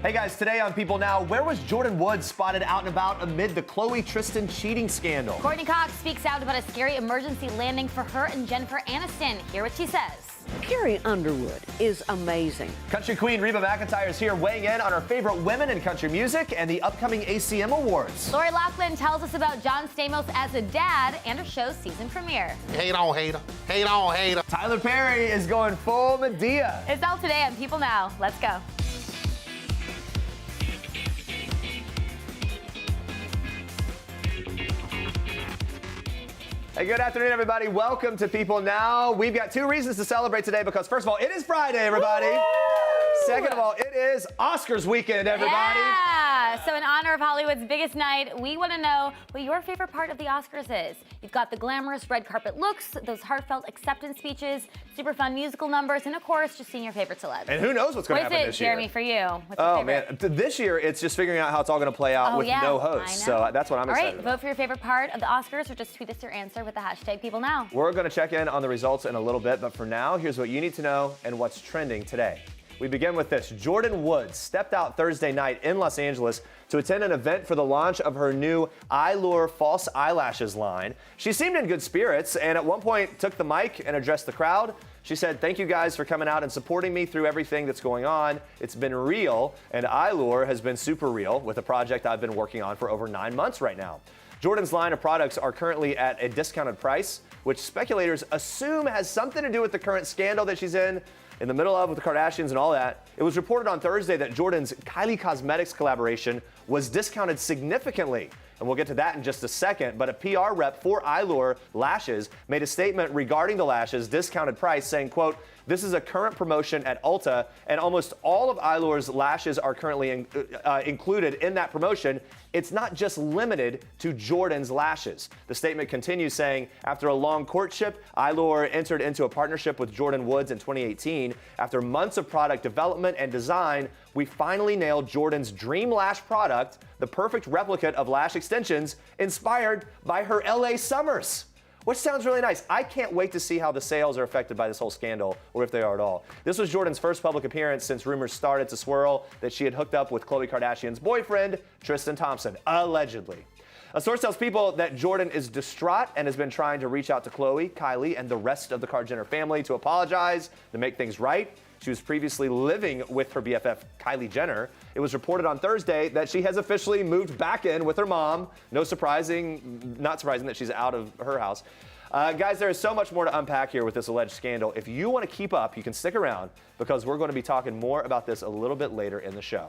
Hey guys, today on People Now, where was Jordyn Woods spotted out and about amid the Khloé Tristan cheating scandal? Courteney Cox speaks out about a scary emergency landing for her and Jennifer Aniston. Hear what she says. Carrie Underwood is amazing. Country queen Reba McEntire is here weighing in on her favorite women in country music and the upcoming ACM Awards. Loughlin tells us about John Stamos as a dad and her show's season premiere. Hate on hater, hate on hater. Tyler Perry is going full Madea. It's all today on People Now. Let's go. Hey, good afternoon, everybody. Welcome to People Now. We've got two reasons to celebrate today because, first of all, it is Friday, everybody. Woo! Second of all, it is Oscars weekend, everybody. Yeah. So in honor of Hollywood's biggest night, we want to know what your favorite part of the Oscars is. You've got the glamorous red carpet looks, those heartfelt acceptance speeches, super fun musical numbers, and of course, just seeing your favorite celebs. And who knows what's going to happen this year? Jeremy, for you? What's your favorite? Man, this year it's just figuring out how it's all going to play out with no host. So that's what I'm excited about. Vote for your favorite part of the Oscars or just tweet us your answer with the hashtag #PeopleNow. We're going to check in on the results in a little bit, but for now, here's what you need to know and what's trending today. We begin with this. Jordyn Woods stepped out Thursday night in Los Angeles to attend an event for the launch of her new Eyelash false eyelashes line. She seemed in good spirits and at one point took the mic and addressed the crowd. She said, "Thank you guys for coming out and supporting me through everything that's going on. It's been real, and Eyelash has been super real with a project I've been working on for over 9 months right now." Jordyn's line of products are currently at a discounted price, which speculators assume has something to do with the current scandal that she's in the middle of with the Kardashians and all that. It was reported on Thursday that Jordyn's Kylie Cosmetics collaboration was discounted significantly. And we'll get to that in just a second, but a PR rep for Eyelash lashes made a statement regarding the lashes' discounted price saying, quote, "This is a current promotion at Ulta, and almost all of Eyelas's lashes are currently included in that promotion. It's not just limited to Jordyn's lashes." The statement continues saying, after a long courtship, Eyelash entered into a partnership with Jordyn Woods in 2018. After months of product development and design, we finally nailed Jordyn's dream lash product, the perfect replica of lash extensions inspired by her LA summers. Which sounds really nice. I can't wait to see how the sales are affected by this whole scandal, or if they are at all. This was Jordyn's first public appearance since rumors started to swirl that she had hooked up with Khloé Kardashian's boyfriend, Tristan Thompson, allegedly. A source tells People that Jordyn is distraught and has been trying to reach out to Khloé, Kylie, and the rest of the Kar Jenner family to apologize, to make things right. She was previously living with her BFF, Kylie Jenner. It was reported on Thursday that she has officially moved back in with her mom. Not surprising that she's out of her house. Guys, there is so much more to unpack here with this alleged scandal. If you want to keep up, you can stick around because we're going to be talking more about this a little bit later in the show.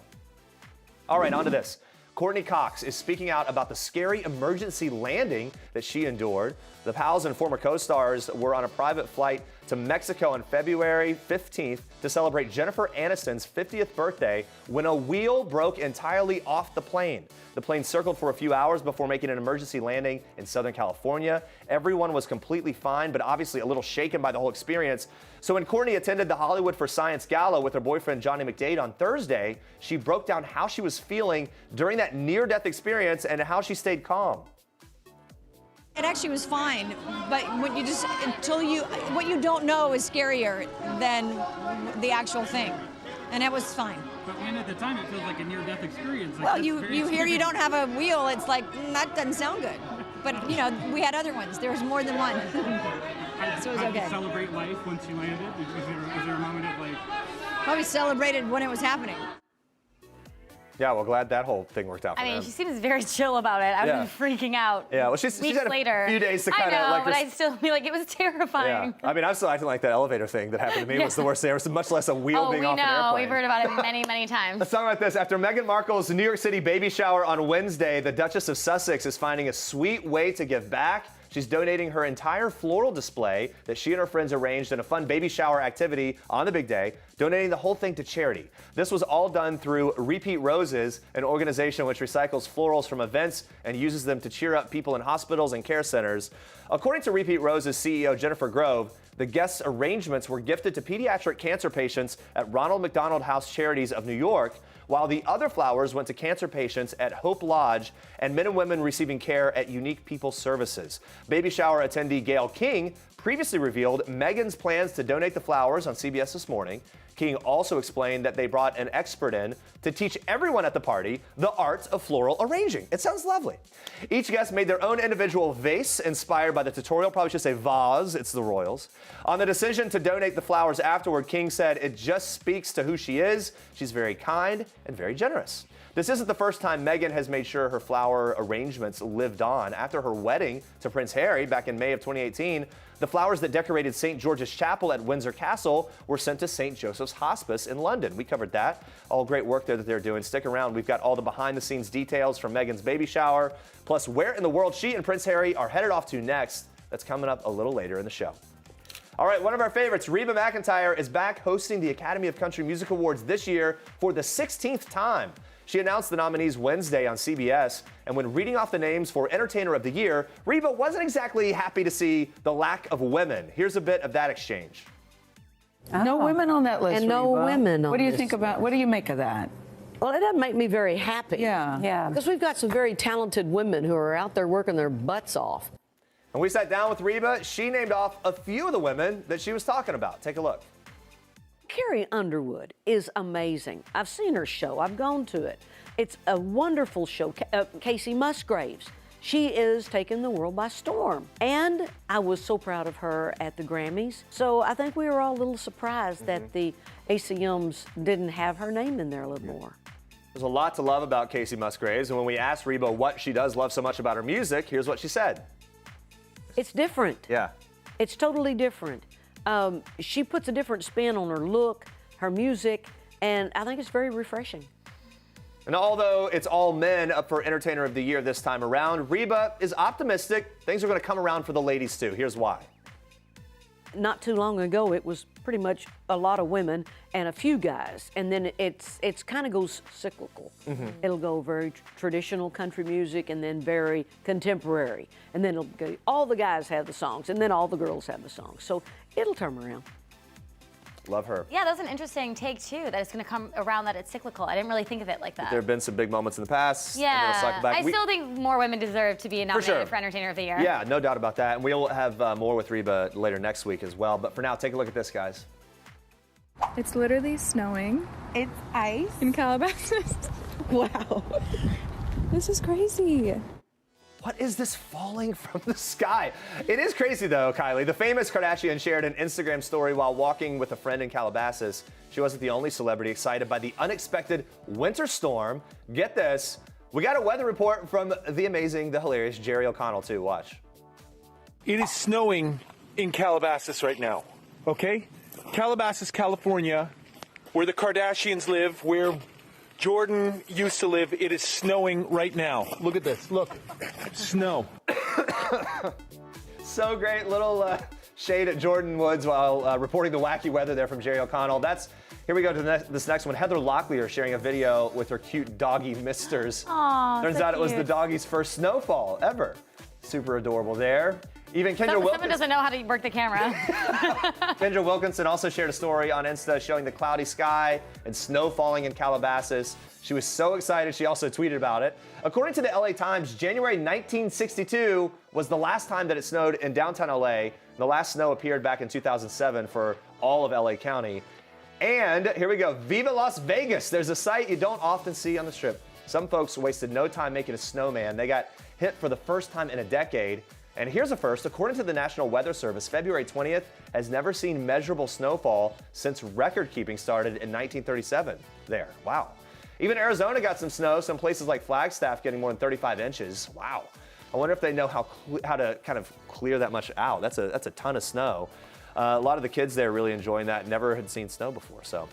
All right, on to this. Courteney Cox is speaking out about the scary emergency landing that she endured. The pals and former co-stars were on a private flight to Mexico on February 15th to celebrate Jennifer Aniston's 50th birthday when a wheel broke entirely off the plane. The plane circled for a few hours before making an emergency landing in Southern California. Everyone was completely fine, but obviously a little shaken by the whole experience. So when Courteney attended the Hollywood for Science Gala with her boyfriend Johnny McDade on Thursday, she broke down how she was feeling during that near-death experience and how she stayed calm. It actually was fine, but what you don't know is scarier than the actual thing, and it was fine. But when at the time it feels like a near-death experience. Like well, you hear you don't have a wheel, it's like, that doesn't sound good. But, you know, we had other ones. There was more than one. So it was okay. How did you celebrate life once you landed? Was there a moment of like... Probably celebrated when it was happening. Yeah, well, glad that whole thing worked out for them. She seems very chill about it. I was freaking out. Yeah, well, she's had a few days to kind of like. But I still feel like it was terrifying. Yeah, I mean, I'm still acting like that elevator thing that happened to me was the worst thing. It was much less a wheel being off an airplane. Oh, we know. We've heard about it many, many times. Let's talk about this. After Meghan Markle's New York City baby shower on Wednesday, the Duchess of Sussex is finding a sweet way to give back. She's donating her entire floral display that she and her friends arranged in a fun baby shower activity on the big day, donating the whole thing to charity. This was all done through Repeat Roses, an organization which recycles florals from events and uses them to cheer up people in hospitals and care centers. According to Repeat Roses CEO Jennifer Grove, the guests' arrangements were gifted to pediatric cancer patients at Ronald McDonald House Charities of New York, while the other flowers went to cancer patients at Hope Lodge and men and women receiving care at Unique People Services. Baby shower attendee Gayle King previously revealed Meghan's plans to donate the flowers on CBS This Morning. King also explained that they brought an expert in to teach everyone at the party the art of floral arranging. It sounds lovely. Each guest made their own individual vase inspired by the tutorial. Probably should say vase, it's the royals. On the decision to donate the flowers afterward, King said it just speaks to who she is. She's very kind and very generous. This isn't the first time Meghan has made sure her flower arrangements lived on. After her wedding to Prince Harry back in May of 2018, the flowers that decorated St. George's Chapel at Windsor Castle were sent to St. Joseph's Hospice in London. We covered that. All great work there that they're doing. Stick around. We've got all the behind-the-scenes details from Meghan's baby shower, plus where in the world she and Prince Harry are headed off to next. That's coming up a little later in the show. All right, one of our favorites, Reba McEntire, is back hosting the Academy of Country Music Awards this year for the 16th time. She announced the nominees Wednesday on CBS, and when reading off the names for Entertainer of the Year, Reba wasn't exactly happy to see the lack of women. Here's a bit of that exchange. No women on that list, And no Reba. women on What do you this think about, what do you make of that? Well, it doesn't make me very happy. Yeah. Because we've got some very talented women who are out there working their butts off. When we sat down with Reba, she named off a few of the women that she was talking about. Take a look. Carrie Underwood is amazing. I've seen her show. I've gone to it. It's a wonderful show. Casey Musgraves. She is taking the world by storm. And I was so proud of her at the Grammys. So I think we were all a little surprised that the ACMs didn't have her name in there a little more. There's a lot to love about Casey Musgraves, and when we asked Reba what she does love so much about her music, here's what she said. It's different. Yeah. It's totally different. She puts a different spin on her look, her music, and I think it's very refreshing. And although it's all men up for Entertainer of the Year this time around, Reba is optimistic things are going to come around for the ladies too. Here's why. Not too long ago, it was pretty much a lot of women and a few guys, and then it's kind of goes cyclical. It'll go very traditional country music, and then very contemporary, and then it'll go, all the guys have the songs, and then all the girls have the songs. So it'll turn around. Love her. Yeah, that was an interesting take too, that it's going to come around that it's cyclical. I didn't really think of it like that. There have been some big moments in the past. Yeah, and then it'll cycle back. I still think more women deserve to be nominated for Entertainer of the Year. Yeah, no doubt about that. And we'll have more with Reba later next week as well. But for now, take a look at this, guys. It's literally snowing. It's ice. In Calabasas. Wow. This is crazy. What is this falling from the sky? It is crazy though, Kylie. The famous Kardashian shared an Instagram story while walking with a friend in Calabasas. She wasn't the only celebrity excited by the unexpected winter storm. Get this, we got a weather report from the amazing, the hilarious Jerry O'Connell too. Watch. It is snowing in Calabasas right now, okay? Calabasas, California, where the Kardashians live, where Jordyn used to live. It is snowing right now. Look at this. Look. Snow. So great. Little shade at Jordyn Woods while reporting the wacky weather there from Jerry O'Connell. Here we go to this next one. Heather Loughlin sharing a video with her cute doggy misters. Aww, Turns so out it was cute. the doggy's first snowfall ever. Super adorable there. Even Kendra Someone Wilkinson. doesn't know how to work the camera. Kendra Wilkinson also shared a story on Insta showing the cloudy sky and snow falling in Calabasas. She was so excited, she also tweeted about it. According to the LA Times, January 1962 was the last time that it snowed in downtown LA. The last snow appeared back in 2007 for all of LA County. And here we go, Viva Las Vegas. There's a sight you don't often see on the Strip. Some folks wasted no time making a snowman. They got hit for the first time in a decade. And here's a first. According to the National Weather Service, February 20th has never seen measurable snowfall since record keeping started in 1937 there. Wow. Even Arizona got some snow, some places like Flagstaff getting more than 35 inches. Wow. I wonder if they know how to kind of clear that much out. That's a ton of snow. A lot of the kids there really enjoying that. Never had seen snow before. So,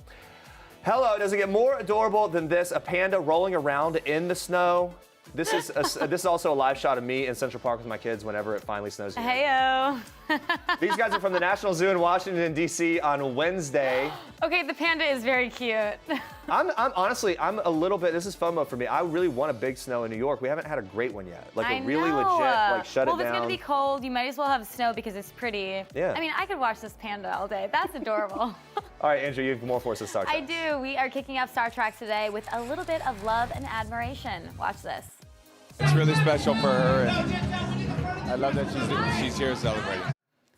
hello, does it get more adorable than this? A panda rolling around in the snow. This is also a live shot of me in Central Park with my kids whenever it finally snows here. Heyo. These guys are from the National Zoo in Washington, D.C. on Wednesday. Okay, the panda is very cute. I'm honestly a little bit, this is FOMO for me. I really want a big snow in New York. We haven't had a great one yet. Like a really legit, like shut it down. Well, if it's gonna be cold, you might as well have snow because it's pretty. Yeah. I mean, I could watch this panda all day. That's adorable. All right, Andrea, you have more for us at Star Trek. I do. We are kicking off Star Trek today with a little bit of love and admiration. Watch this. It's really special for her, and I love that she's here celebrating.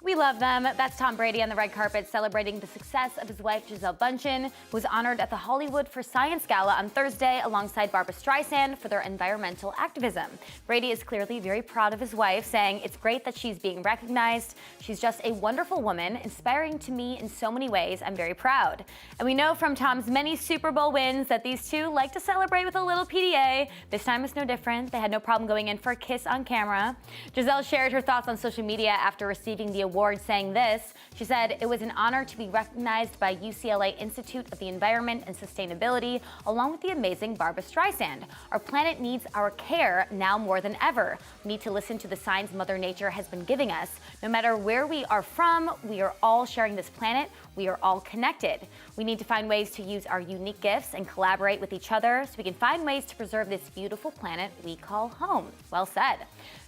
We we love them. That's Tom Brady on the red carpet celebrating the success of his wife, Gisele Bündchen, who was honored at the Hollywood for Science Gala on Thursday alongside Barbra Streisand for their environmental activism. Brady is clearly very proud of his wife, saying it's great that she's being recognized. She's just a wonderful woman, inspiring to me in so many ways. I'm very proud. And we know from Tom's many Super Bowl wins that these two like to celebrate with a little PDA. This time is no different. They had no problem going in for a kiss on camera. Gisele shared her thoughts on social media after receiving the award, saying this. She said, "It was an honor to be recognized by UCLA Institute of the Environment and Sustainability, along with the amazing Barbra Streisand. Our planet needs our care now more than ever. We need to listen to the signs Mother Nature has been giving us. No matter where we are from, we are all sharing this planet. We are all connected. We need to find ways to use our unique gifts and collaborate with each other so we can find ways to preserve this beautiful planet we call home." Well said.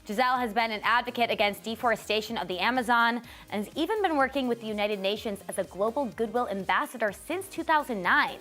Gisele has been an advocate against deforestation of the Amazon and has even been working with the United Nations as a global goodwill ambassador since 2009.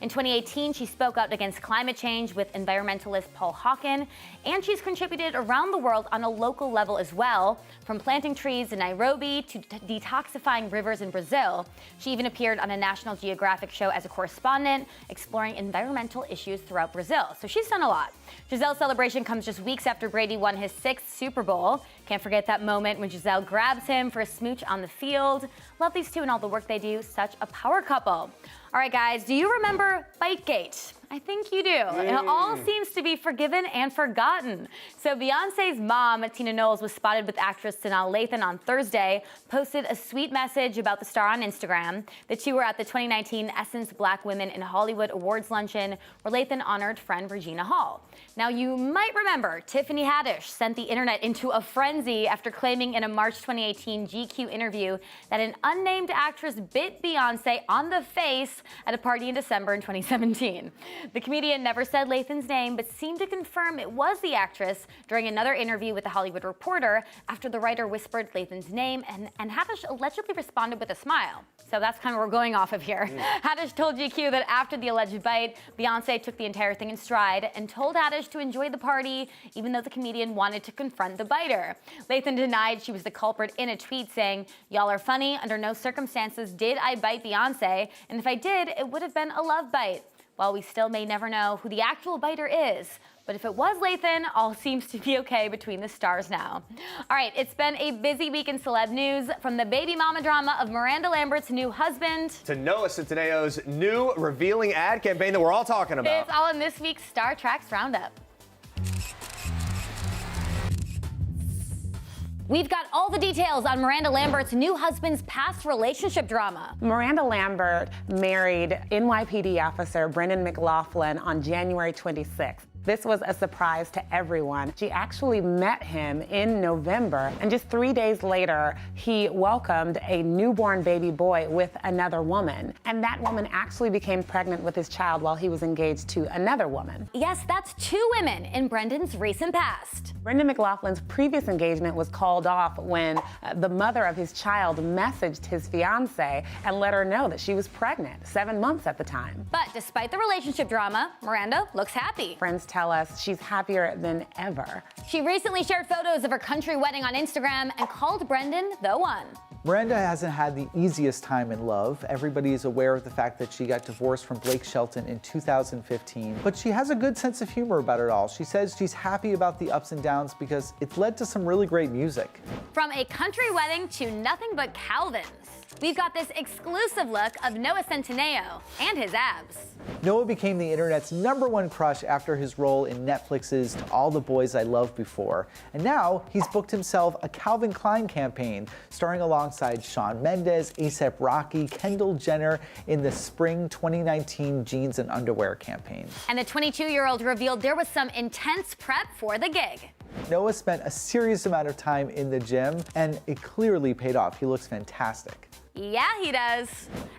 In 2018, she spoke out against climate change with environmentalist Paul Hawken, and she's contributed around the world on a local level as well, from planting trees in Nairobi to detoxifying rivers in Brazil. She even appeared on a National Geographic show as a correspondent, exploring environmental issues throughout Brazil. So she's done a lot. Gisele's celebration comes just weeks after Brady won his 6th Super Bowl. Can't forget that moment when Gisele grabs him for a smooch on the field. Love these two and all the work they do. Such a power couple. All right, guys, do you remember Bitegate? I think you do. It all seems to be forgiven and forgotten. So Beyonce's mom, Tina Knowles, was spotted with actress Sanaa Lathan on Thursday, posted a sweet message about the star on Instagram. The two were at the 2019 Essence Black Women in Hollywood Awards luncheon, where Lathan honored friend Regina Hall. Now, you might remember Tiffany Haddish sent the internet into a frenzy after claiming in a March 2018 GQ interview that an unnamed actress bit Beyonce on the face at a party in December in 2017. The comedian never said Lathan's name, but seemed to confirm it was the actress during another interview with The Hollywood Reporter after the writer whispered Lathan's name, and Haddish allegedly responded with a smile. So that's kind of what we're going off of here. Haddish told GQ that after the alleged bite, Beyonce took the entire thing in stride and told Haddish to enjoy the party, even though the comedian wanted to confront the biter. Lathan denied she was the culprit in a tweet, saying, "Y'all are funny. Under no circumstances did I bite Beyonce, and if I did, it would have been a love bite." While we still may never know who the actual biter is, but if it was Lathan, all seems to be okay between the stars now. All right, it's been a busy week in celeb news, from the baby mama drama of Miranda Lambert's new husband to Noah Centineo's new revealing ad campaign that we're all talking about. It's all in this week's Star Tracks Roundup. We've got all the details on Miranda Lambert's new husband's past relationship drama. Miranda Lambert married NYPD officer Brendan McLaughlin on January 26th. This was a surprise to everyone. She actually met him in November, and just 3 days later, he welcomed a newborn baby boy with another woman. And that woman actually became pregnant with his child while he was engaged to another woman. Yes, that's 2 women in Brendan's recent past. Brendan McLaughlin's previous engagement was called off when the mother of his child messaged his fiance and let her know that she was pregnant, 7 months at the time. But despite the relationship drama, Miranda looks happy. Friends tell us she's happier than ever. She recently shared photos of her country wedding on Instagram and called Brendan the one. Miranda hasn't had the easiest time in love. Everybody is aware of the fact that she got divorced from Blake Shelton in 2015, but she has a good sense of humor about it all. She says she's happy about the ups and downs because it's led to some really great music. From a country wedding to nothing but Calvins, we've got this exclusive look of Noah Centineo and his abs. Noah became the internet's #1 crush after his role in Netflix's To All the Boys I Loved Before. And now he's booked himself a Calvin Klein campaign, starring alongside Shawn Mendes, A$AP Rocky, Kendall Jenner in the spring 2019 jeans and underwear campaign. And the 22-year-old revealed there was some intense prep for the gig. Noah spent a serious amount of time in the gym, and it clearly paid off. He looks fantastic. Yeah, he does.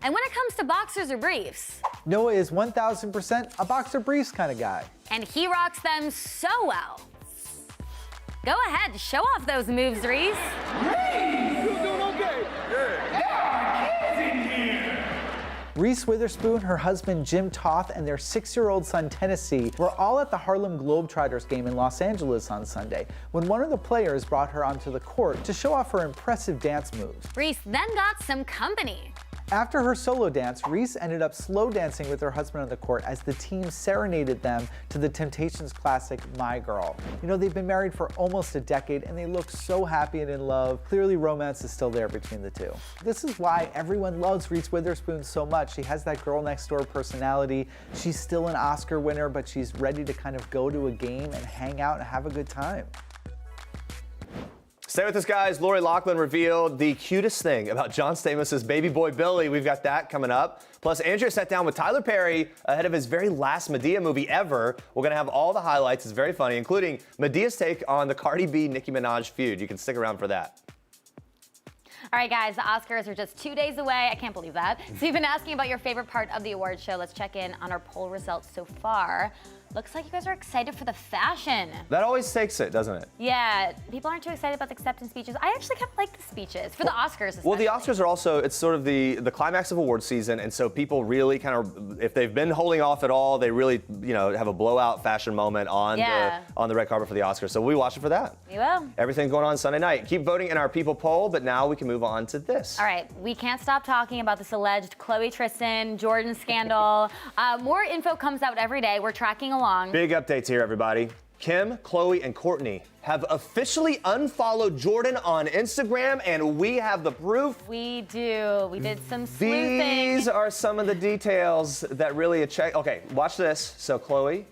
And when it comes to boxers or briefs, Noah is 1000% a boxer briefs kind of guy. And he rocks them so well. Go ahead, show off those moves, Reese. Hey, you doing okay? Yeah. There are kids in here. Reese Witherspoon, her husband Jim Toth, and their 6-year-old son Tennessee were all at the Harlem Globetrotters game in Los Angeles on Sunday when one of the players brought her onto the court to show off her impressive dance moves. Reese then got some company. After her solo dance, Reese ended up slow dancing with her husband on the court as the team serenaded them to the Temptations classic, My Girl. You know, they've been married for almost a decade and they look so happy and in love. Clearly, romance is still there between the two. This is why everyone loves Reese Witherspoon so much. She has that girl next door personality. She's still an Oscar winner, but she's ready to kind of go to a game and hang out and have a good time. Stay with us, guys. Loughlin revealed the cutest thing about John Stamos' baby boy Billy. We've got that coming up. Plus, Andrea sat down with Tyler Perry ahead of his very last Madea movie ever. We're going to have all the highlights. It's very funny, including Madea's take on the Cardi B-Nicki Minaj feud. You can stick around for that. All right, guys, the Oscars are just 2 days away. I can't believe that. So you've been asking about your favorite part of the award show. Let's check in on our poll results so far. Looks like you guys are excited for the fashion. That always takes it, doesn't it? Yeah, people aren't too excited about the acceptance speeches. I actually kind of like the speeches, for the Oscars especially. Well, the Oscars are also, it's sort of the climax of award season, and so people really kind of, if they've been holding off at all, they really, you know, have a blowout fashion moment on the red carpet for the Oscars. So we'll be watching for that. We will. Everything's going on Sunday night. Keep voting in our People poll, but now we can move on to this. All right, we can't stop talking about this alleged Khloé Tristan, Jordyn scandal. More info comes out every day. We're tracking along. Big updates here, everybody. Kim, Khloé, and Courtney have officially unfollowed Jordyn on Instagram, and we have the proof. We do. We did some sleuthing. These are some of the details that really check. Okay, watch this. So, Khloé,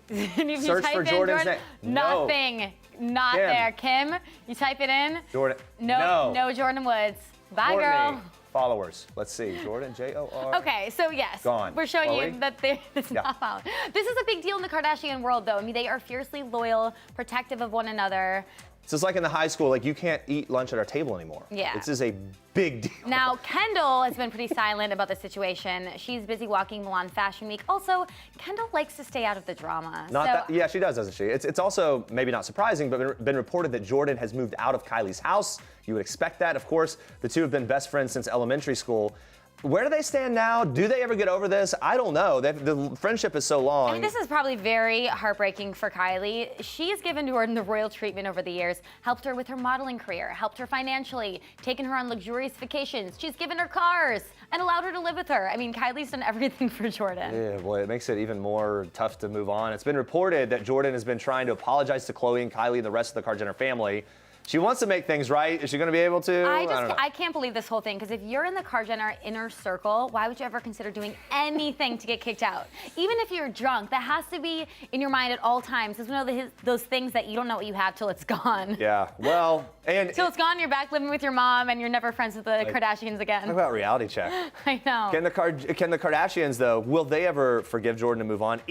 search for Jordyn's name. Nothing. Not Kim. there. Kim, you type it in. Jordyn. No Jordyn Woods. Bye, Courtney. girl. Followers. Let's see. Jordyn, J-O-R. Okay, so yes, Gone. we're showing Khloé? you that it's not found. This is a big deal in the Kardashian world, though. I mean, they are fiercely loyal, protective of one another. So it's like in the high school, like you can't eat lunch at our table anymore. Yeah. This is a big deal. Now, Kendall has been pretty silent about the situation. She's busy walking Milan Fashion Week. Also, Kendall likes to stay out of the drama. Yeah, she does, doesn't she? It's also maybe not surprising, but been reported that Jordyn has moved out of Kylie's house. You would expect that. Of course, the two have been best friends since elementary school. Where do they stand now? Do they ever get over this? I don't know. The friendship is so long. I mean, this is probably very heartbreaking for Kylie. She has given Jordyn the royal treatment over the years, helped her with her modeling career, helped her financially, taken her on luxurious vacations. She's given her cars and allowed her to live with her. I mean, Kylie's done everything for Jordyn. Yeah, boy, it makes it even more tough to move on. It's been reported that Jordyn has been trying to apologize to Khloé and Kylie and the rest of the Kardashian family. She wants to make things right. Is she going to be able to? I don't know. I can't believe this whole thing, because if you're in the Kardashian inner circle, why would you ever consider doing anything to get kicked out? Even if you're drunk, that has to be in your mind at all times. It's one of those things that you don't know what you have till it's gone. Yeah, well, and till it's gone, you're back living with your mom, and you're never friends with the Kardashians again. Talk about reality check. I know. Can the Kardashians, though, will they ever forgive Jordyn and move on?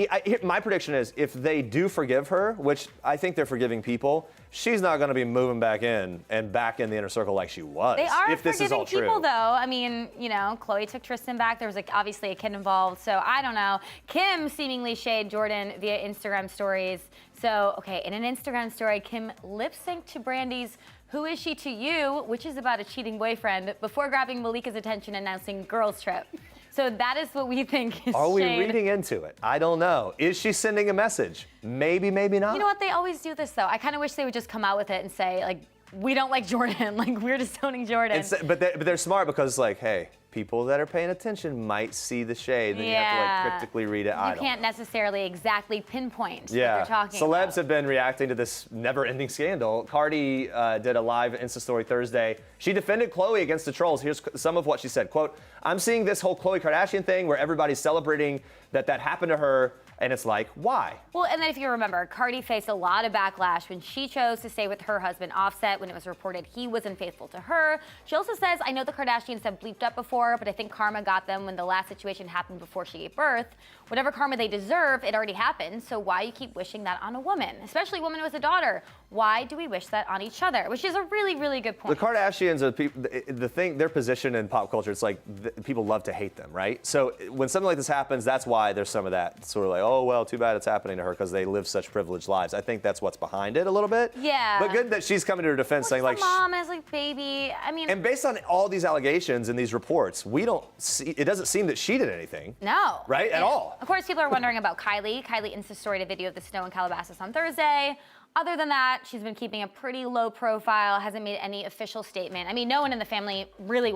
My prediction is if they do forgive her, which I think they're forgiving people, she's not going to be moving back in the inner circle like she was. They are if this is all forgiving people, true. though. I mean, you know, Khloé took Tristan back. There was obviously a kid involved, so I don't know. Kim seemingly shaded Jordyn via Instagram stories. So, okay, in an Instagram story, Kim lip-synced to Brandy's "Who Is She to You?", which is about a cheating boyfriend, before grabbing Malika's attention and announcing girls trip. So that is what we think is Are we shade. reading into it? I don't know. Is she sending a message? Maybe, maybe not. You know what? They always do this, though. I kind of wish they would just come out with it and say, like, we don't like Jordyn. Like, we're disowning Jordyn. But they're smart because, like, hey, people that are paying attention might see the shade. Then you have to, like, cryptically read it. You can't necessarily exactly pinpoint what Yeah. they're talking Celebs about. have been reacting to this never-ending scandal. Cardi did a live Insta story Thursday. She defended Khloé against the trolls. Here's some of what she said. Quote, "I'm seeing this whole Khloé Kardashian thing where everybody's celebrating that happened to her. And it's like, why?" Well, and then if you remember, Cardi faced a lot of backlash when she chose to stay with her husband Offset when it was reported he was unfaithful to her. She also says, "I know the Kardashians have bleeped up before, but I think karma got them when the last situation happened before she gave birth. Whatever karma they deserve, it already happened. So why you keep wishing that on a woman, especially a woman with a daughter? Why do we wish that on each other?" Which is a really, really good point. The Kardashians are their position in pop culture. It's like people love to hate them, right? So when something like this happens, that's why there's some of that sort of like, oh well, too bad it's happening to her because they live such privileged lives. I think that's what's behind it a little bit. Yeah. But good that she's coming to her defense, saying like, mom as like baby. I mean, and based on all these allegations and these reports. reports, we don't see, it doesn't seem that she did anything. No. Right? At all. Of course, people are wondering about Kylie. Kylie Insta-storied a video of the snow in Calabasas on Thursday. Other than that, she's been keeping a pretty low profile, hasn't made any official statement. I mean, no one in the family really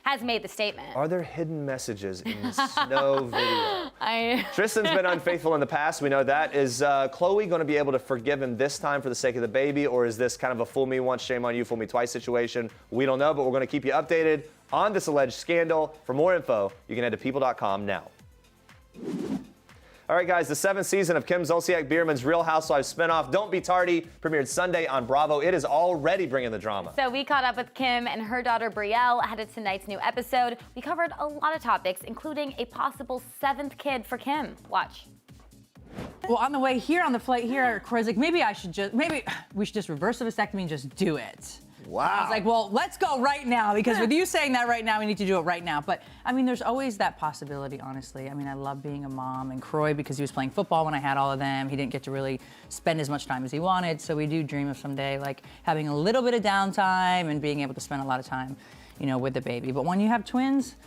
has made the statement. Are there hidden messages in the snow video? Tristan's been unfaithful in the past. We know that. Is Khloé going to be able to forgive him this time for the sake of the baby, or is this kind of a fool me once, shame on you, fool me twice situation? We don't know, but we're going to keep you updated on this alleged scandal. For more info, you can head to people.com now. All right, guys, the 7th season of Kim Zolciak Biermann's Real Housewives spinoff, Don't Be Tardy, premiered Sunday on Bravo. It is already bringing the drama. So we caught up with Kim and her daughter Brielle ahead of tonight's new episode. We covered a lot of topics, including a possible 7th kid for Kim. Watch. Well, on the way here, on the flight here, Corey's like, maybe we should just reverse the vasectomy and just do it. Wow. I was like, well, let's go right now, because with you saying that right now, we need to do it right now. But I mean, there's always that possibility, honestly. I mean, I love being a mom, and Croy, because he was playing football when I had all of them, he didn't get to really spend as much time as he wanted. So we do dream of someday like having a little bit of downtime and being able to spend a lot of time, you know, with the baby. But when you have twins,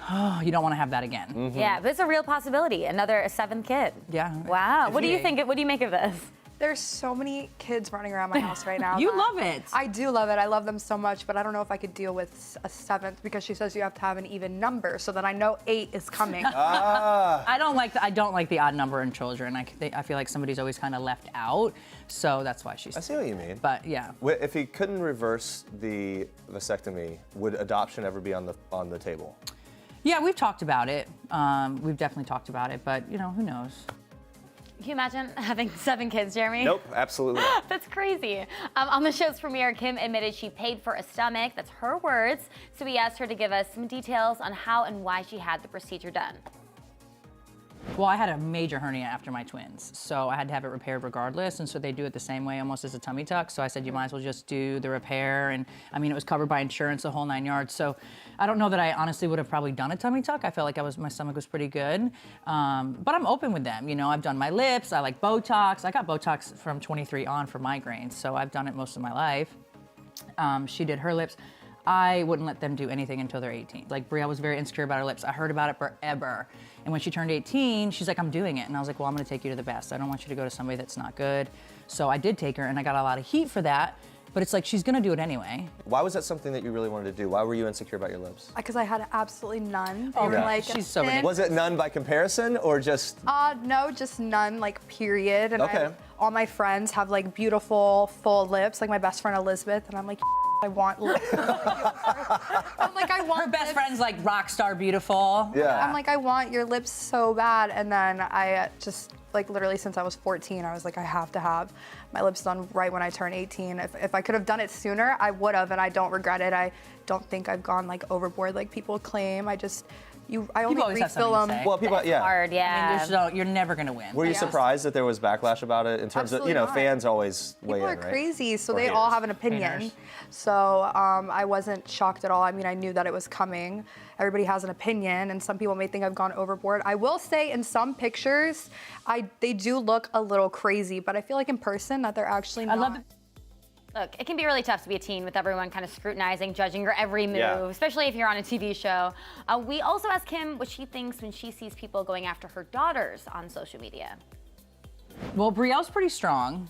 oh, you don't want to have that again. Mm-hmm. Yeah, but it's a real possibility. A 7th kid. Yeah. Wow. What do you think? What do you make of this? There's so many kids running around my house right now. You love it. I do love it. I love them so much, but I don't know if I could deal with a 7th, because she says you have to have an even number so that I know 8 is coming. I don't like the odd number in children. I feel like somebody's always kind of left out, so that's why she's. I see what you mean. But yeah. If he couldn't reverse the vasectomy, would adoption ever be on the table? Yeah, we've talked about it. We've definitely talked about it, but you know, who knows? Can you imagine having 7 kids, Jeremy? Nope, absolutely not. That's crazy. On the show's premiere, Kim admitted she paid for a stomach. That's her words. So we asked her to give us some details on how and why she had the procedure done. Well, I had a major hernia after my twins, so I had to have it repaired regardless, and so they do it the same way almost as a tummy tuck, so I said you might as well just do the repair, and I mean, it was covered by insurance, the whole 9 yards, so I don't know that I honestly would have probably done a tummy tuck. I felt like my stomach was pretty good, but I'm open with them, you know. I've done my lips, I like Botox. I got Botox from 23 on for migraines, so I've done it most of my life. She did her lips. I wouldn't let them do anything until they're 18. Like, Brielle was very insecure about her lips. I heard about it forever. And when she turned 18, she's like, I'm doing it. And I was like, well, I'm gonna take you to the best. I don't want you to go to somebody that's not good. So I did take her, and I got a lot of heat for that. But it's like, she's gonna do it anyway. Why was that something that you really wanted to do? Why were you insecure about your lips? Because I had absolutely none. They Oh, were yeah. like She's so thin. Was it none by comparison, or just? No, just none, like, period. And Okay. all my friends have like beautiful, full lips, like my best friend Elizabeth, and I'm like, I want lips. I'm like, I want her best friend's like rock star beautiful. Yeah. I'm like, I want your lips so bad. And then I just, like, literally since I was 14, I was like, I have to have my lips done right when I turn 18. If I could have done it sooner, I would have, and I don't regret it. I don't think I've gone like overboard like people claim. I only always have refill something to them. say. Well, people, It's yeah. hard, yeah. I mean, you're never gonna win. Were you surprised that there was backlash about it in terms Absolutely of, not. fans always weigh People in, are right? crazy, so Or they all haters. have an opinion. Haters. So I wasn't shocked at all. I mean, I knew that it was coming. Everybody has an opinion, and some people may think I've gone overboard. I will say, in some pictures, they do look a little crazy, but I feel like in person that they're actually not. I love it. Look, it can be really tough to be a teen with everyone kind of scrutinizing, judging your every move, Yeah. especially if you're on a TV show. We also asked Kim what she thinks when she sees people going after her daughters on social media. Well, Brielle's pretty strong.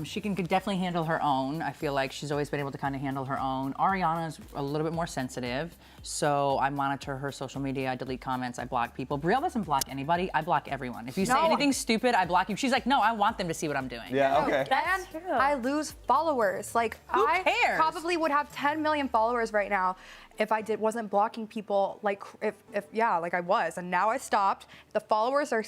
She can definitely handle her own. I feel like she's always been able to kind of handle her own. Ariana's a little bit more sensitive, so I monitor her social media. I delete comments. I block people. Brielle doesn't block anybody. I block everyone. If you say anything stupid, I block you. She's like, no, I want them to see what I'm doing. Yeah, okay. That's true. I lose followers. Like, Who I cares? probably would have 10 million followers right now if I wasn't blocking people, like, if like I was, and now I stopped. The followers are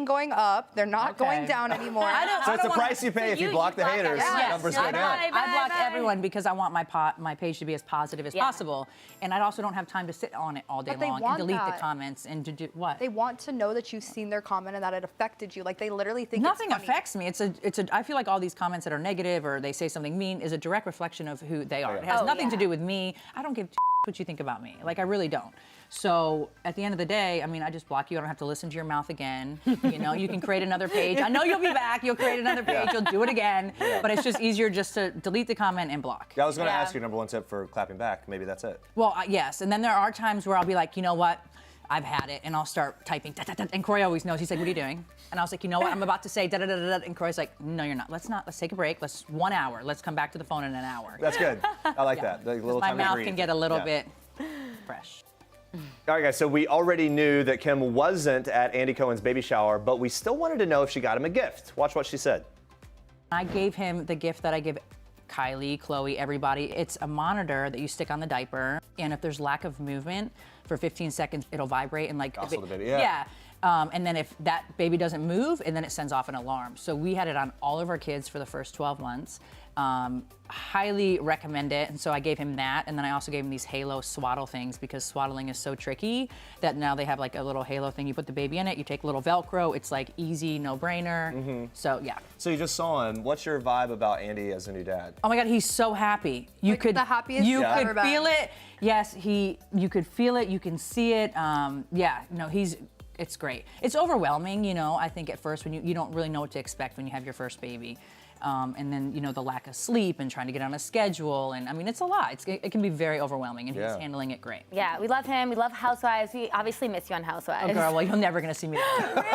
going up. They're not going down anymore. So it's the price you pay if you block the haters. Numbers go down. I block everyone because I want my page to be as positive as possible, and I also don't have time to sit on it all day But they long and want delete the that. comments and to do what? They want to know that you've seen their comment and that it affected you. Like, they literally think Nothing it's funny. affects me. I feel like all these comments that are negative or they say something mean is a direct reflection of who they are. It has nothing to do with me. I don't give what you think about me. Like, I really don't. So at the end of the day, I mean, I just block you. I don't have to listen to your mouth again. You know, you can create another page. I know you'll be back. You'll create another page. You'll do it again. But it's just easier just to delete the comment and block. I was going to ask your number one tip for clapping back. Maybe that's it. Well, yes. And then there are times where I'll be like, you know what? I've had it, and I'll start typing, da, da, da, and Corey always knows. He's like, what are you doing? And I was like, you know what? I'm about to say da da da da, and Corey's like, no, you're not. Let's take a break. Let's 1 hour. Let's come back to the phone in an hour. That's good. I like that. The little my time to mouth breathe. can get a little bit fresh. All right, guys, so we already knew that Kim wasn't at Andy Cohen's baby shower, but we still wanted to know if she got him a gift. Watch what she said. I gave him the gift that I give Kylie, Khloé, everybody. It's a monitor that you stick on the diaper, and if there's lack of movement for 15 seconds, it'll vibrate and like. Also the baby, yeah. And then if that baby doesn't move, and then it sends off an alarm. So we had it on all of our kids for the first 12 months. Highly recommend it. And so I gave him that. And then I also gave him these halo swaddle things because swaddling is so tricky that now they have like a little halo thing. You put the baby in it, you take a little Velcro. It's like easy, no brainer. So yeah. So you just saw him. What's your vibe about Andy as a new dad? Oh my God, he's so happy. You Like could the happiest you he's could ever been. feel it. Yes, you could feel it. You can see it. Yeah, no, it's great. It's overwhelming, you know. I think at first when you don't really know what to expect when you have your first baby. And then, you know, the lack of sleep and trying to get on a schedule. And I mean, it's a lot. It can be very overwhelming, and he's handling it great. Yeah, we love him. We love Housewives. We obviously miss you on Housewives. Oh, girl, well, you're never going to see me there.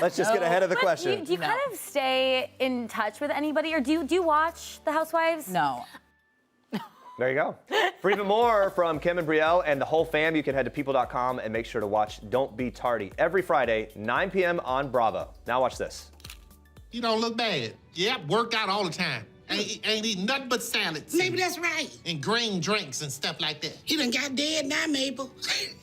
Let's just get ahead of the question. Do you kind of stay in touch with anybody, or do you watch the Housewives? No. There you go. For even more from Kim and Brielle and the whole fam, you can head to people.com and make sure to watch Don't Be Tardy every Friday, 9 p.m. on Bravo. Now watch this. You don't look bad. Yep, work out all the time. Ain't eating nothing but salads. Maybe that's right. And green drinks and stuff like that. He done got dead now, Mabel.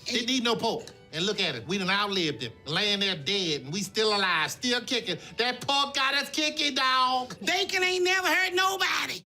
Didn't eat no pork. And look at it, we done outlived him. Laying there dead, and we still alive, still kicking. That pork got us kicking, dog. Bacon ain't never hurt nobody.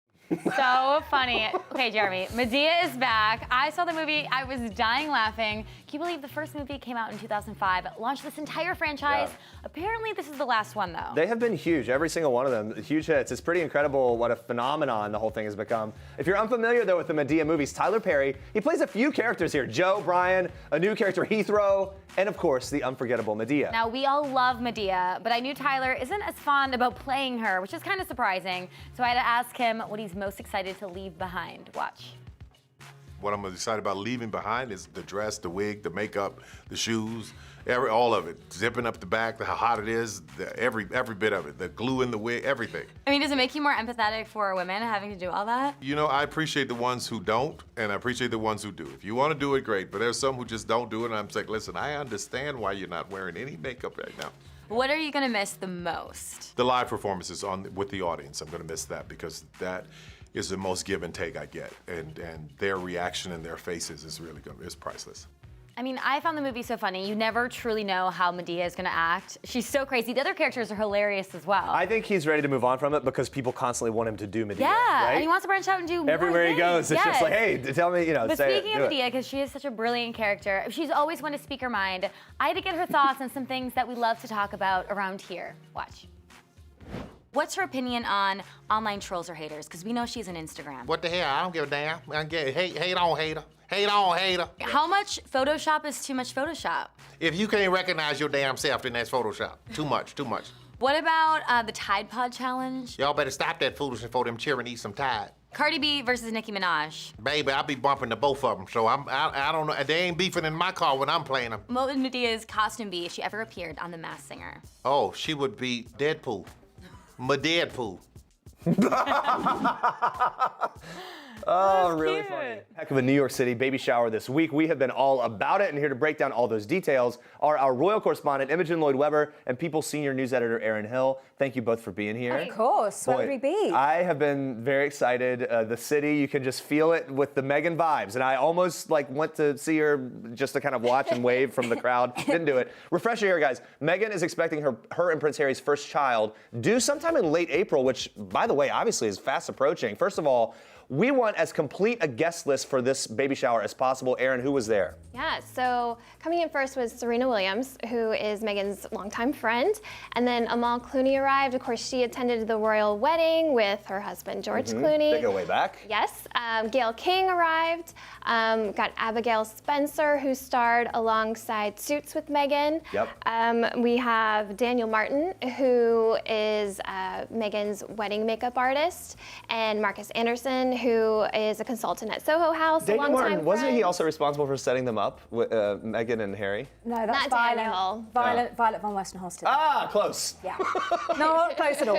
So funny. Okay, Jeremy, Madea is back. I saw the movie. I was dying laughing. Can you believe the first movie came out in 2005, launched this entire franchise? Apparently, this is the last one, though. They have been huge, every single one of them, huge hits. It's pretty incredible what a phenomenon the whole thing has become. If you're unfamiliar, though, with the Madea movies, Tyler Perry, he plays a few characters here. Joe, Brian, a new character, Heathrow, and of course, the unforgettable Madea. Now, we all love Madea, but I knew Tyler isn't as fond about playing her, which is kind of surprising. So I had to ask him what he's most excited to leave behind. Watch. What I'm excited about leaving behind is the dress, the wig, the makeup, the shoes, all of it. Zipping up the back, how hot it is, every bit of it, the glue in the wig, everything. I mean, does it make you more empathetic for women having to do all that? You know, I appreciate the ones who don't, and I appreciate the ones who do. If you want to do it, great, but there's some who just don't do it, and I'm like, listen, I understand why you're not wearing any makeup right now. What are you gonna miss the most? The live performances with the audience, I'm gonna miss that because that is the most give and take I get, and their reaction and their faces is really good. It's priceless. I mean, I found the movie so funny. You never truly know how Madea is gonna act. She's so crazy. The other characters are hilarious as well. I think he's ready to move on from it because people constantly want him to do Madea. Yeah, right? and he wants to branch out and do more everywhere he things. goes. It's just like, hey, tell me, But say it. speaking of Madea, because she is such a brilliant character, she's always one to speak her mind. I had to get her thoughts on some things that we love to talk about around here. Watch. What's her opinion on online trolls or haters? Because we know she's on Instagram. What the hell? I don't give a damn. I get hate on hater. Hate on hater. How much Photoshop is too much Photoshop? If you can't recognize your damn self, then that's Photoshop. Too much, too much. What about the Tide Pod Challenge? Y'all better stop that foolishness before them cheering eat some Tide. Cardi B versus Nicki Minaj. Baby, I'll be bumping to both of them, so I don't know. They ain't beefing in my car when I'm playing them. What would Medea's costume be if she ever appeared on The Masked Singer? Oh, she would be Deadpool. Deadpool. Oh, really funny. Heck of a New York City baby shower this week. We have been all about it, and here to break down all those details are our royal correspondent, Imogen Lloyd-Webber, and People senior news editor, Erin Hill. Thank you both for being here. Of course. Where would we be? I have been very excited. The city, you can just feel it with the Meghan vibes, and I almost went to see her just to kind of watch and wave from the crowd. Didn't do it. Refresher here, guys. Meghan is expecting her and Prince Harry's first child due sometime in late April, which, by the way, obviously is fast approaching. First of all, We want as complete a guest list for this baby shower as possible. Aaron, who was there? Yeah, so coming in first was Serena Williams, who is Meghan's longtime friend. And then Amal Clooney arrived. Of course, she attended the royal wedding with her husband, George Clooney. They go way back. Yes. Gayle King arrived. Got Abigail Spencer, who starred alongside Suits with Meghan. Yep. We have Daniel Martin, who is Meghan's wedding makeup artist, and Marcus Anderson, who is a consultant at Soho House. Daniel Martin, wasn't he also responsible for setting them up with Meghan and Harry? No, that's Not Daniel. Violet von Westenholster. Ah, close. Yeah. No, not close at all.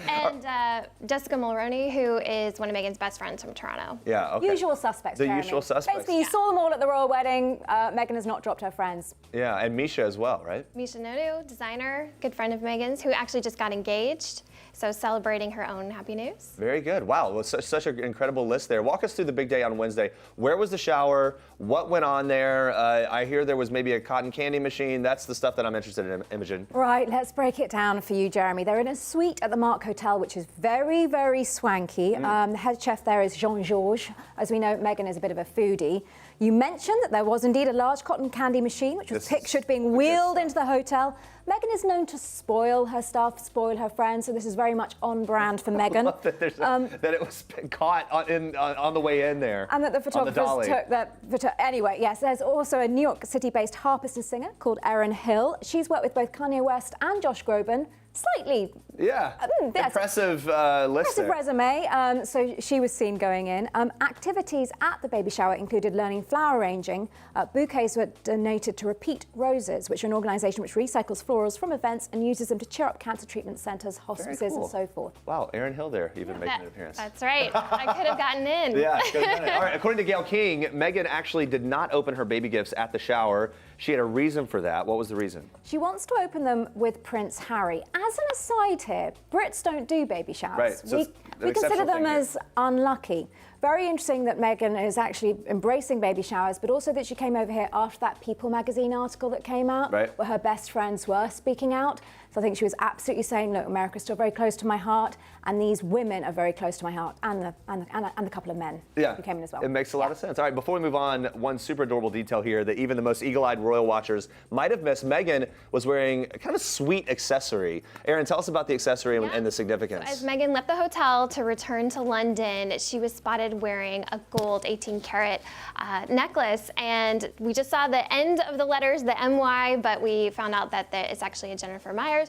And Jessica Mulroney, who is one of Meghan's best friends from Toronto. Yeah, okay. Usual suspects, The Jeremy. usual suspects. Basically, you saw them all at the royal wedding. Meghan has not dropped her friends. Yeah, and Misha as well, right? Misha Nodu, designer, good friend of Meghan's, who actually just got engaged. So celebrating her own happy news. Very good. Wow, well, such an incredible list there. Walk us through the big day on Wednesday. Where was the shower? What went on there? I hear there was maybe a cotton candy machine. That's the stuff that I'm interested in, Imogen. Right, let's break it down for you, Jeremy. They're in a suite at the Mark Hotel, which is very, very swanky. The head chef there is Jean-Georges. As we know, Meghan is a bit of a foodie. You mentioned that there was indeed a large cotton candy machine, which was pictured being wheeled into the hotel. Meghan is known to spoil her stuff, spoil her friends, so this is very much on brand for Meghan. That it was caught on the way in there. And that the photographers took that. Anyway, yes, there's also a New York City-based harpist and singer called Erin Hill. She's worked with both Kanye West and Josh Groban. Slightly. Yeah. Impressive list Impressive resume. So she was seen going in. Activities at the baby shower included learning flower arranging. Bouquets were donated to Repeat Roses, which are an organisation which recycles florals from events and uses them to cheer up cancer treatment centres, hospices, and so forth. Wow, Erin Hill there even making an appearance. That's right. I could have gotten in. Yeah, could have done it. All right, according to Gayle King, Meghan actually did not open her baby gifts at the shower. She had a reason for that. What was the reason? She wants to open them with Prince Harry. As an aside here, Brits don't do baby showers. Right. So we consider them as unlucky. Very interesting that Meghan is actually embracing baby showers, but also that she came over here after that People magazine article that came out, where her best friends were speaking out. So I think she was absolutely saying, look, America's still very close to my heart, and these women are very close to my heart, and the couple of men who came in as well. It makes a lot of sense. All right, before we move on, one super adorable detail here that even the most eagle-eyed royal watchers might have missed. Meghan was wearing kind of a sweet accessory. Aaron, tell us about the accessory and the significance. So as Meghan left the hotel to return to London, she was spotted wearing a gold 18-karat necklace, and we just saw the end of the letters, the MY, but we found out that it's actually a Jennifer Myers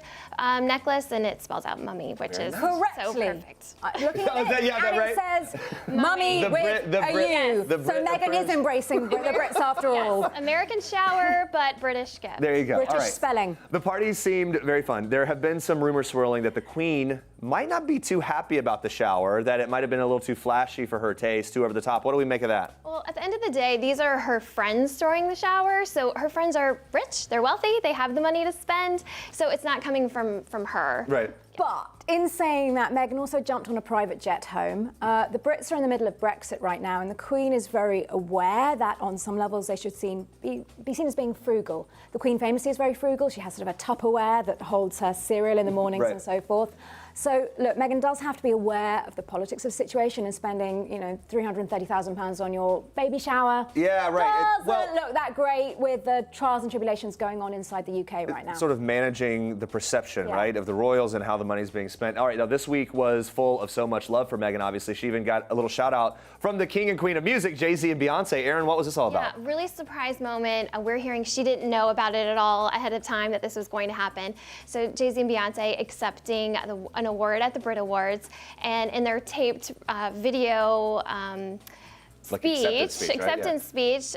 necklace, and it spells out mummy, which is so perfect. Looking at it, and it says, mummy with a U. So Meghan is embracing the Brits after all. American shower, but British gift. There you go. British All right. spelling. The party seemed very fun. There have been some rumors swirling that the Queen might not be too happy about the shower, that it might have been a little too flashy for her taste, too over the top. What do we make of that? Well, at the end of the day, these are her friends throwing the shower, so her friends are rich, they're wealthy, they have the money to spend, so it's not coming from her. Right. But in saying that, Meghan also jumped on a private jet home. The Brits are in the middle of Brexit right now, and the Queen is very aware that on some levels they should be seen as being frugal. The Queen famously is very frugal. She has sort of a Tupperware that holds her cereal in the mornings and so forth. So, look, Meghan does have to be aware of the politics of the situation, and spending, you know, £330,000 on your baby shower. Yeah, right. Doesn't look that great with the trials and tribulations going on inside the UK right now. Sort of managing the perception, right, of the royals and how the money's being spent. All right, now this week was full of so much love for Meghan, obviously. She even got a little shout out from the king and queen of music, Jay-Z and Beyonce. Aaron, what was this all about? Yeah, really surprise moment. We're hearing she didn't know about it at all ahead of time that this was going to happen. So Jay-Z and Beyonce accepting an award at the BRIT Awards, and in their taped video acceptance speech,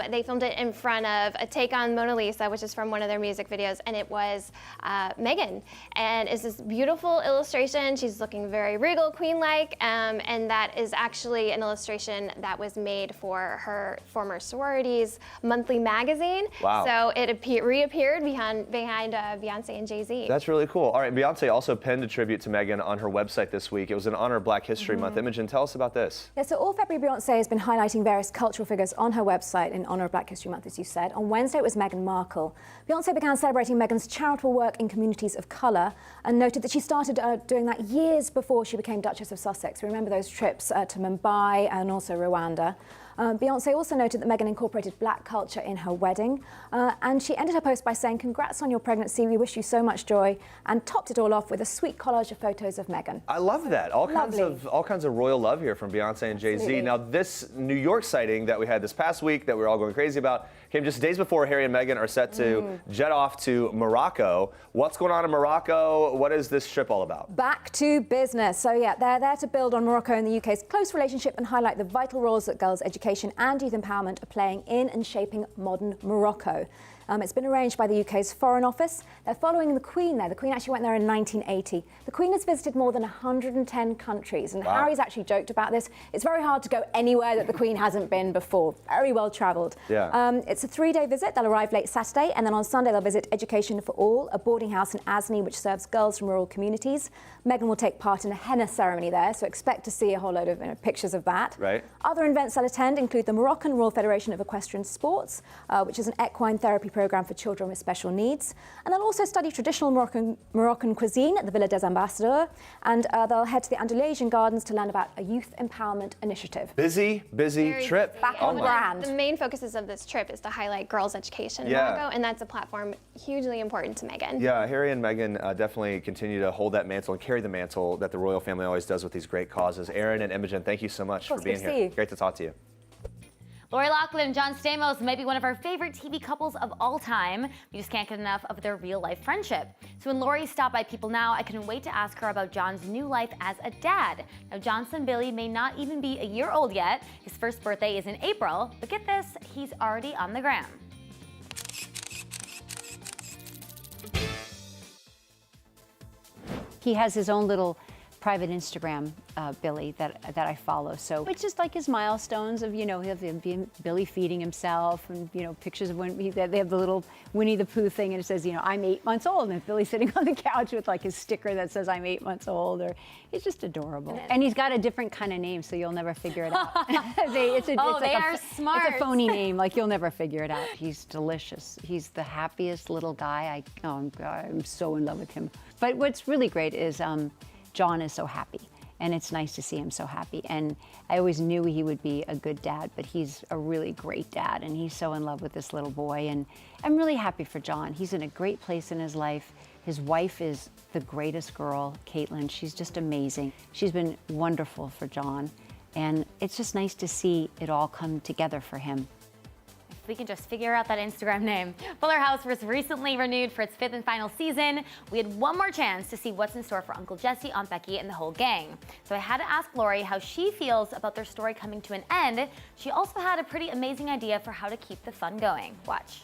they filmed it in front of a take on Mona Lisa, which is from one of their music videos, and it was Meghan. And it's this beautiful illustration. She's looking very regal, queen-like, and that is actually an illustration that was made for her former sorority's monthly magazine. Wow. So it reappeared behind Beyonce and Jay-Z. That's really cool. All right, Beyonce also penned a tribute to Meghan on her website this week. It was in honor of Black History Month. Imogen, tell us about this. Yeah, so all February Beyonce has been been highlighting various cultural figures on her website in honor of Black History Month, as you said. On Wednesday, it was Meghan Markle. Beyoncé began celebrating Meghan's charitable work in communities of colour and noted that she started doing that years before she became Duchess of Sussex. Remember those trips to Mumbai and also Rwanda. Beyoncé also noted that Meghan incorporated black culture in her wedding, and she ended her post by saying, "Congrats on your pregnancy, we wish you so much joy," and topped it all off with a sweet collage of photos of Meghan. I love that. All kinds of royal love here from Beyonce and Jay-Z. Absolutely. Now, this New York sighting that we had this past week that we're all going crazy about came just days before Harry and Meghan are set to jet off to Morocco. What's going on in Morocco? What is this trip all about? Back to business. So yeah, they're there to build on Morocco and the UK's close relationship and highlight the vital roles that girls' education and youth empowerment are playing in and shaping modern Morocco. It's been arranged by the UK's Foreign Office. They're following the Queen there. The Queen actually went there in 1980. The Queen has visited more than 110 countries, and Harry's actually joked about this. It's very hard to go anywhere that the Queen hasn't been before. Very well travelled. Yeah. It's a 3-day visit. They'll arrive late Saturday, and then on Sunday they'll visit Education for All, a boarding house in Asni which serves girls from rural communities. Meghan will take part in a henna ceremony there, so expect to see a whole load of pictures of that. Right. Other events they'll attend include the Moroccan Royal Federation of Equestrian Sports, which is an equine therapy program for children with special needs. And they'll also study traditional Moroccan cuisine at the Villa des Ambassadeurs, and they'll head to the Andalusian Gardens to learn about a youth empowerment initiative. Busy Back trip. on brand. The main focuses of this trip is to highlight girls' education in Yeah. Morocco, and that's a platform hugely important to Meghan. Yeah, Harry and Meghan definitely continue to hold that mantle and carry the mantle that the royal family always does with these great causes. Aaron and Imogen, thank you so much for being here. Great to talk to you. Lori Loughlin and John Stamos may be one of our favorite TV couples of all time. We just can't get enough of their real-life friendship. So when Lori stopped by People Now, I couldn't wait to ask her about John's new life as a dad. Now, John's son Billy may not even be a year old yet. His first birthday is in April, but get this, he's already on the gram. He has his own little private Instagram, Billy, that I follow. So it's just like his milestones of, he'll have Billy feeding himself and, pictures of when they have the little Winnie the Pooh thing and it says, I'm 8 months old. And Billy's sitting on the couch with like his sticker that says I'm 8 months old. Or it's just adorable. And he's got a different kind of name, so you'll never figure it out. They are smart. It's a phony name, like you'll never figure it out. He's delicious. He's the happiest little guy. I'm so in love with him. But what's really great is John is so happy, and it's nice to see him so happy. And I always knew he would be a good dad, but he's a really great dad, and he's so in love with this little boy. And I'm really happy for John. He's in a great place in his life. His wife is the greatest girl, Caitlin. She's just amazing. She's been wonderful for John, and it's just nice to see it all come together for him. We can just figure out that Instagram name. Fuller House was recently renewed for its 5th and final season. We had one more chance to see what's in store for Uncle Jesse, Aunt Becky, and the whole gang. So I had to ask Lori how she feels about their story coming to an end. She also had a pretty amazing idea for how to keep the fun going. Watch.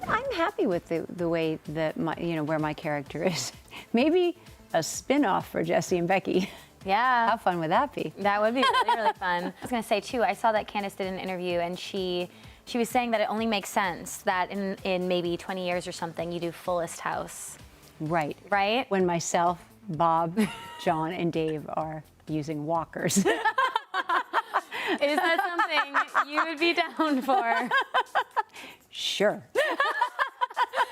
I'm happy with the way that where my character is. Maybe a spin-off for Jesse and Becky. Yeah. How fun would that be? That would be really, really fun. I was gonna say too, I saw that Candace did an interview and she was saying that it only makes sense that in maybe 20 years or something, you do Fullest House. Right. Right? When myself, Bob, John, and Dave are using walkers. Is that something you would be down for? Sure.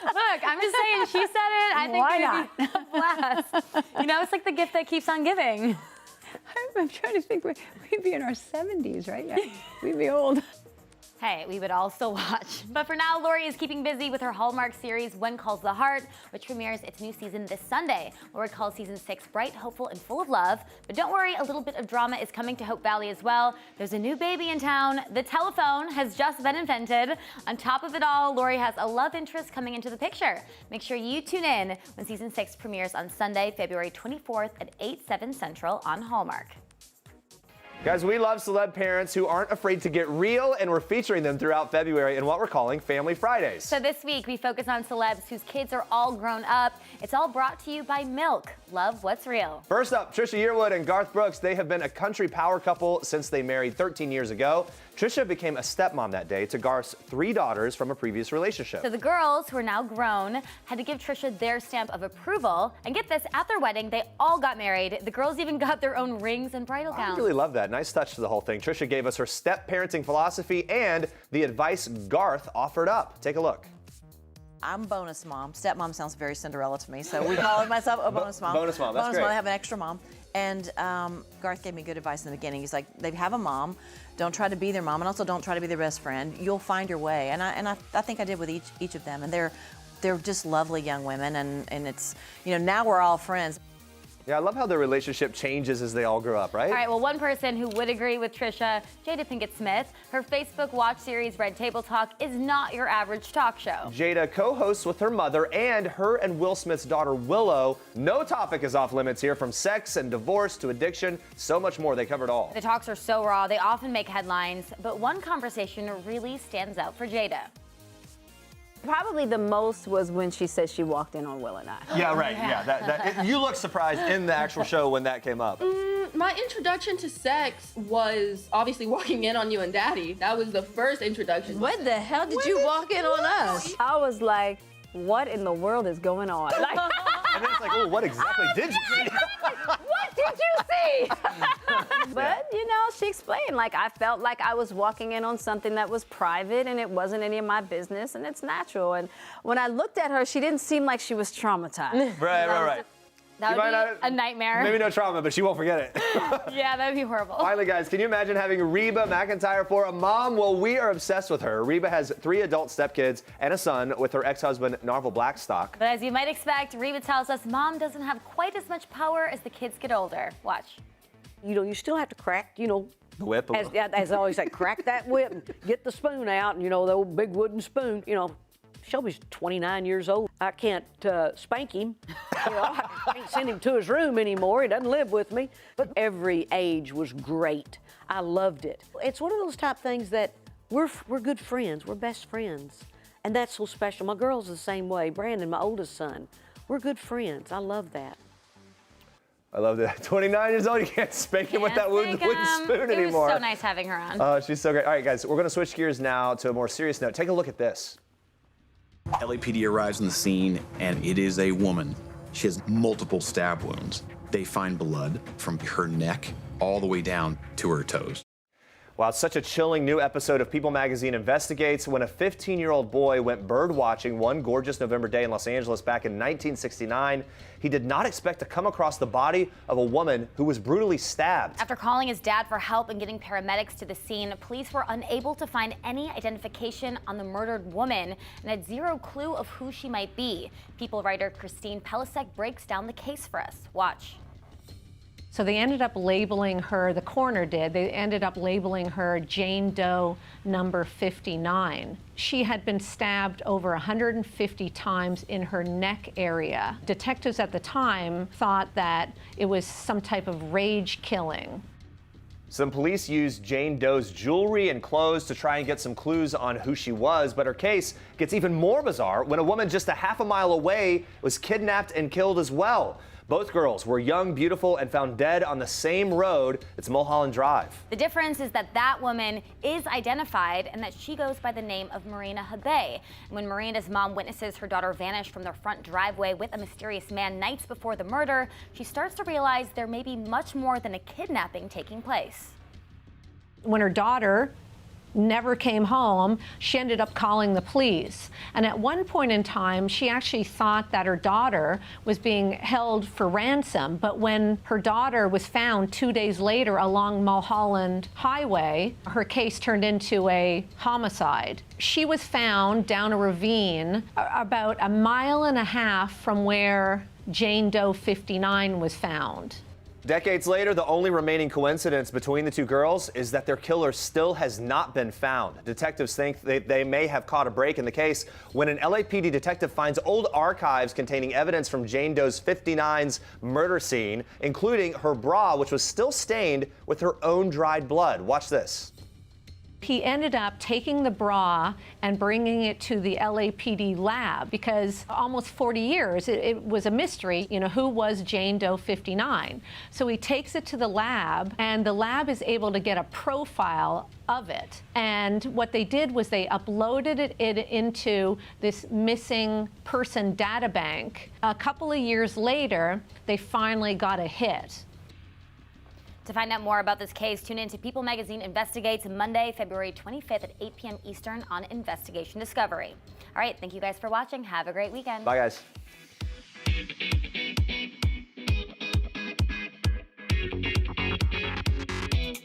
Look, I'm just saying, she said it. I think it would be a blast. It's like the gift that keeps on giving. I'm trying to think, we'd be in our 70s, right? Yeah, we'd be old. Hey, we would all still watch. But for now, Lori is keeping busy with her Hallmark series, When Calls the Heart, which premieres its new season this Sunday. Lori calls season 6 bright, hopeful, and full of love. But don't worry, a little bit of drama is coming to Hope Valley as well. There's a new baby in town. The telephone has just been invented. On top of it all, Lori has a love interest coming into the picture. Make sure you tune in when season 6 premieres on Sunday, February 24th at 8/7 Central on Hallmark. Guys, we love celeb parents who aren't afraid to get real, and we're featuring them throughout February in what we're calling Family Fridays. So this week, we focus on celebs whose kids are all grown up. It's all brought to you by Milk. Love what's real. First up, Trisha Yearwood and Garth Brooks. They have been a country power couple since they married 13 years ago. Trisha became a stepmom that day to Garth's 3 daughters from a previous relationship. So the girls, who are now grown, had to give Trisha their stamp of approval. And get this, at their wedding, they all got married. The girls even got their own rings and bridal gowns. I really love that. Nice touch to the whole thing. Trisha gave us her step-parenting philosophy and the advice Garth offered up. Take a look. I'm bonus mom. Stepmom sounds very Cinderella to me, so we call myself a bonus mom. Bonus mom, that's bonus great. Mom, I have an extra mom. And Garth gave me good advice in the beginning. He's like, they have a mom. Don't try to be their mom, and also don't try to be their best friend. You'll find your way. And I think I did with each of them. And they're just lovely young women, and it's, now we're all friends. Yeah, I love how their relationship changes as they all grow up, right? All right, well, one person who would agree with Trisha, Jada Pinkett Smith, her Facebook watch series Red Table Talk is not your average talk show. Jada co-hosts with her mother and her and Will Smith's daughter Willow. No topic is off limits here, from sex and divorce to addiction, so much more. They covered all. The talks are so raw, they often make headlines, but one conversation really stands out for Jada. Probably the most was when she said she walked in on Will and I. Yeah, right. Yeah, you look surprised in the actual show when that came up. My introduction to sex was obviously walking in on you and Daddy. That was the first introduction. What the hell did you walk in on us? I was like, what in the world is going on? Like, and then it's like, oh, what exactly did you see? What did you see? But, she explained, like, I felt like I was walking in on something that was private and it wasn't any of my business and it's natural. And when I looked at her, she didn't seem like she was traumatized. Right. That would be a nightmare. Maybe no trauma, but she won't forget it. Yeah, that would be horrible. Finally, guys, can you imagine having Reba McEntire for a mom? Well, we are obsessed with her. Reba has 3 adult stepkids and a son with her ex-husband, Narvel Blackstock. But as you might expect, Reba tells us mom doesn't have quite as much power as the kids get older. Watch. You still have to crack, the whip. As I always say, crack that whip and get the spoon out, and the old big wooden spoon. Shelby's 29 years old. I can't spank him. I can't send him to his room anymore. He doesn't live with me. But every age was great. I loved it. It's one of those type things that we're good friends. We're best friends. And that's so special. My girl's the same way. Brandon, my oldest son. We're good friends. I love that. I love that. 29 years old, you can't spank him with that wooden spoon anymore. It was so nice having her on. She's so great. All right, guys, we're going to switch gears now to a more serious note. Take a look at this. LAPD arrives on the scene, and it is a woman. She has multiple stab wounds. They find blood from her neck all the way down to her toes. Wow, it's such a chilling new episode of People magazine investigates when a 15-year-old boy went bird watching one gorgeous November day in Los Angeles back in 1969. He did not expect to come across the body of a woman who was brutally stabbed. After calling his dad for help and getting paramedics to the scene, police were unable to find any identification on the murdered woman and had zero clue of who she might be. People writer Christine Pelisek breaks down the case for us. Watch. So they ended up labeling her, the coroner did, they ended up labeling her Jane Doe number 59. She had been stabbed over 150 times in her neck area. Detectives at the time thought that it was some type of rage killing. Some police used Jane Doe's jewelry and clothes to try and get some clues on who she was, but her case gets even more bizarre when a woman just a half a mile away was kidnapped and killed as well. Both girls were young, beautiful, and found dead on the same road. It's Mulholland Drive. The difference is that woman is identified and that she goes by the name of Marina Habay. And when Miranda's mom witnesses her daughter vanish from their front driveway with a mysterious man nights before the murder, she starts to realize there may be much more than a kidnapping taking place. When her daughter never came home, she ended up calling the police. And at one point in time, she actually thought that her daughter was being held for ransom. But when her daughter was found 2 days later along Mulholland Highway, her case turned into a homicide. She was found down a ravine about 1.5 miles from where Jane Doe 59 was found. Decades later, the only remaining coincidence between the two girls is that their killer still has not been found. Detectives think they may have caught a break in the case when an LAPD detective finds old archives containing evidence from Jane Doe's 59's murder scene, including her bra, which was still stained with her own dried blood. Watch this. He ended up taking the bra and bringing it to the LAPD lab because almost 40 years it was a mystery, you know, who was Jane Doe 59. So he takes it to the lab, and the lab is able to get a profile of it. And what they did was they uploaded it into this missing person data bank. A couple of years later, they finally got a hit. To find out more about this case, tune in to People Magazine Investigates Monday, February 25th at 8 p.m. Eastern on Investigation Discovery. All right, thank you guys for watching. Have a great weekend. Bye, guys.